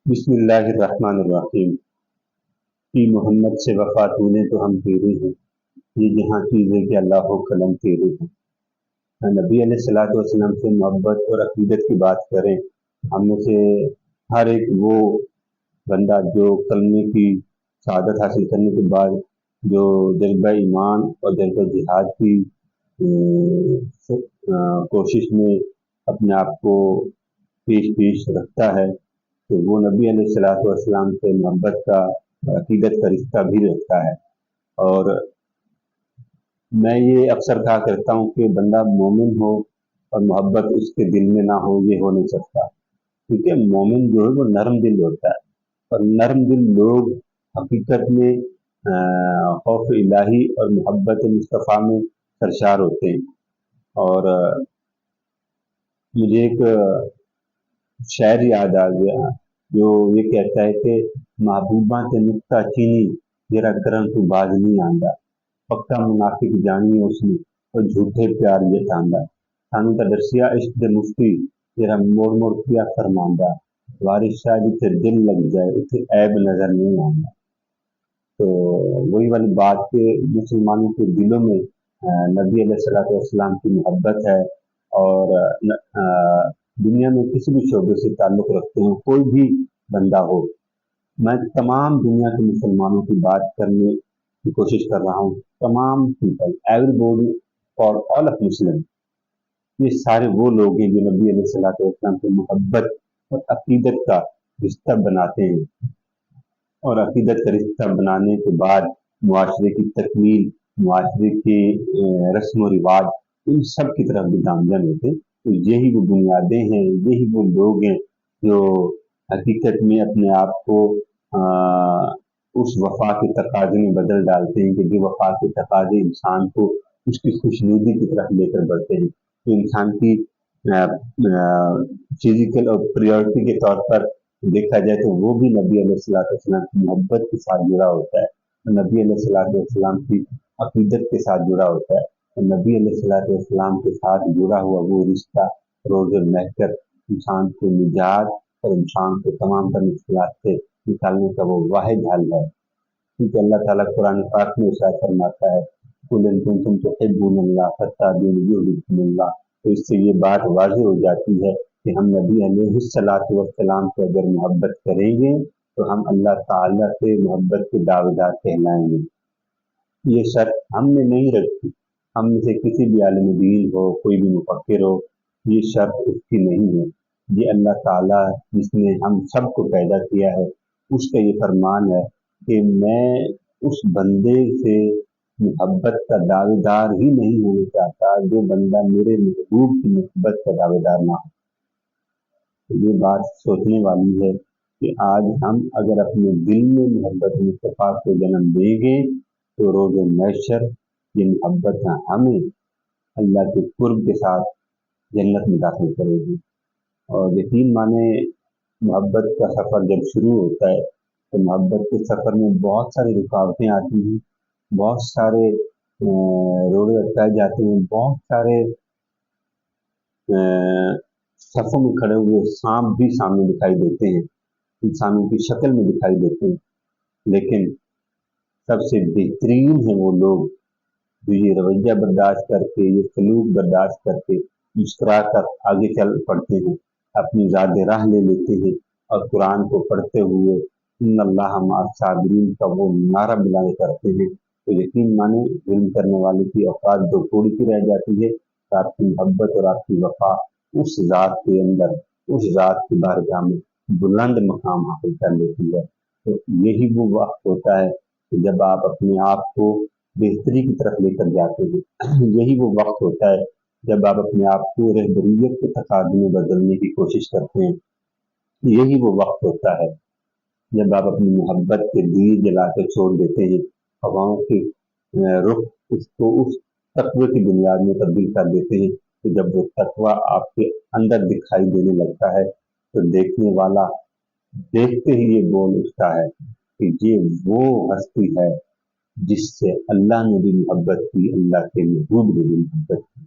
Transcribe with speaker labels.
Speaker 1: بسم اللہ الرحمن الرحیم کی محمد سے وفا تونے تو ہم تیرے ہیں، یہ جہاں چیزیں کہ اللہ و قلم تیرے ہیں۔ نبی علیہ الصلوۃ والسلام سے محبت اور عقیدت کی بات کریں، ہم میں سے ہر ایک وہ بندہ جو کلمے کی شہادت حاصل کرنے کے بعد جو جذبہ ایمان اور جذبہ جہاد کی کوشش میں اپنے آپ کو پیش رکھتا ہے، تو وہ نبی علیہ الصلوۃ والسلام سے محبت کا عقیدت کا رشتہ بھی رکھتا ہے۔ اور میں یہ اکثر کہا کرتا ہوں کہ بندہ مومن ہو اور محبت اس کے دل میں نہ ہو، یہ ہو نہیں سکتا، کیونکہ مومن جو ہے وہ نرم دل ہوتا ہے، اور نرم دل لوگ حقیقت میں خوف الہی اور محبت مصطفیٰ میں سرشار ہوتے ہیں۔ اور مجھے ایک شعر یاد آ گیا جو یہ کہتا ہے کہ محبوباں تے نکتا چینی جرا کرن تو باز نہیں آندا، پکا منافق جانی اس نے اور جھوٹے پیار جتاندا، سانو تا درسیا عشق دے مفتی جرا موڑ موڑ کیا فرماندا، وارث شاہ جتھے دل لگ جائے اتنے عیب نظر نہیں آندا۔ تو وہی والی بات کہ مسلمانوں کے دلوں میں نبی علیہ الصلوۃ والسلام کی محبت ہے، اور دنیا میں کسی بھی شعبے سے تعلق رکھتے ہوں کوئی بھی بندہ ہو، میں تمام دنیا کے مسلمانوں کی بات کرنے کی کوشش کر رہا ہوں۔ تمام people, every body, for all of Muslim, یہ سارے وہ لوگ ہیں جو نبی علیہ الصلوۃ والسلام کی محبت اور عقیدت کا رشتہ بناتے ہیں، اور عقیدت کا رشتہ بنانے کے بعد معاشرے کی تکمیل، معاشرے کے رسم و رواج، ان سب کی طرف بھی گامزن ہوتے ہیں۔ تو یہی وہ بنیادیں ہیں، یہی وہ لوگ ہیں جو حقیقت میں اپنے آپ کو اس وفا کے تقاضے میں بدل ڈالتے ہیں کہ جو وفا کے تقاضے انسان کو اس کی خوشنودی کی طرف لے کر بڑھتے ہیں۔ تو انسان کی فزیکل اور پریورٹی کے طور پر دیکھا جائے تو وہ بھی نبی علیہ الصلوۃ والسلام کی محبت کے ساتھ جڑا ہوتا ہے، نبی علیہ الصلوۃ والسلام کی عقیدت کے ساتھ جڑا ہوتا ہے، اور نبی علیہ الصلوۃ والسلام کے ساتھ جڑا ہوا وہ رشتہ روز محشر انسان کو نجات اور انسان کو تمام تر مشکلات سے نکالنے کا وہ واحد حل ہے۔ کیونکہ اللہ تعالیٰ قرآن پاک میں ارشاد فرماتا ہے قُلْ إِن كُنتُمْ تُحِبُّونَ اللَّهَ فَاتَّبِعُونِي يُحْبِبْكُمُ اللَّهُ، تو اس سے یہ بات واضح ہو جاتی ہے کہ ہم نبی علیہ الصلوۃ والسلام سے اگر محبت کریں گے تو ہم اللہ تعالیٰ سے محبت کے دعویدار کہلائیں گے۔ یہ شرط ہم نے نہیں رکھی، ہم میں سے کسی بھی عالم دین ہو، کوئی بھی مفکر ہو، یہ شرط اس کی نہیں ہے۔ یہ اللہ تعالیٰ جس نے ہم سب کو پیدا کیا ہے، اس کا یہ فرمان ہے کہ میں اس بندے سے محبت کا دعوے دار ہی نہیں ہونا چاہتا جو بندہ میرے محبوب کی محبت کا دعوے دار نہ ہو۔ یہ بات سوچنے والی ہے کہ آج ہم اگر اپنے دل میں محبت مصطفیٰ کو جنم دیں گے تو روز محشر یہ محبت ہمیں اللہ کے قرب کے ساتھ جنت میں داخل کرے گی۔ اور یقین مانے محبت کا سفر جب شروع ہوتا ہے تو محبت کے سفر میں بہت ساری رکاوٹیں آتی ہیں، بہت سارے روڑے اٹکائے جاتے ہیں، بہت سارے صفوں میں کھڑے ہوئے سانپ بھی سامنے دکھائی دیتے ہیں، انسانوں کی شکل میں دکھائی دیتے ہیں، لیکن سب سے بہترین ہیں وہ لوگ جو یہ رویہ برداشت کر کے، یہ سلوک برداشت کر کے مسکرا کر آگے چل پڑتے ہیں، اپنی ذات راہ لے لیتے ہیں، اور قرآن کو پڑھتے ہوئے ان اللہ مع الصابرین کا وہ نعرہ بلند کرتے ہیں۔ تو یقین مانے ظلم کرنے والے کی اوقات دو تھوڑی سی رہ جاتی ہے، تو آپ کی محبت اور آپ کی وفا اس ذات کے اندر، اس ذات کی بارگاہ میں بلند مقام حاصل کر لیتی ہے۔ تو یہی وہ وقت ہوتا ہے کہ جب آپ اپنے آپ کو بہتری کی طرف لے کر جاتے ہیں، یہی وہ وقت ہوتا ہے جب آپ اپنے آپ کو رہبریت کے تقاضے میں بدلنے کی کوشش کرتے ہیں، یہی وہ وقت ہوتا ہے جب آپ اپنی محبت کے دیے جلا کے چھوڑ دیتے ہیں، ہواؤں کے رخ اس کو اس تقوی کی بنیاد میں تبدیل کر دیتے ہیں، کہ جب وہ تقوی آپ کے اندر دکھائی دینے لگتا ہے تو دیکھنے والا دیکھتے ہی یہ بول اٹھتا ہے کہ یہ وہ ہستی ہے جس سے اللہ نے بھی محبت کی، اللہ کے محبوب نے بھی محبت کی۔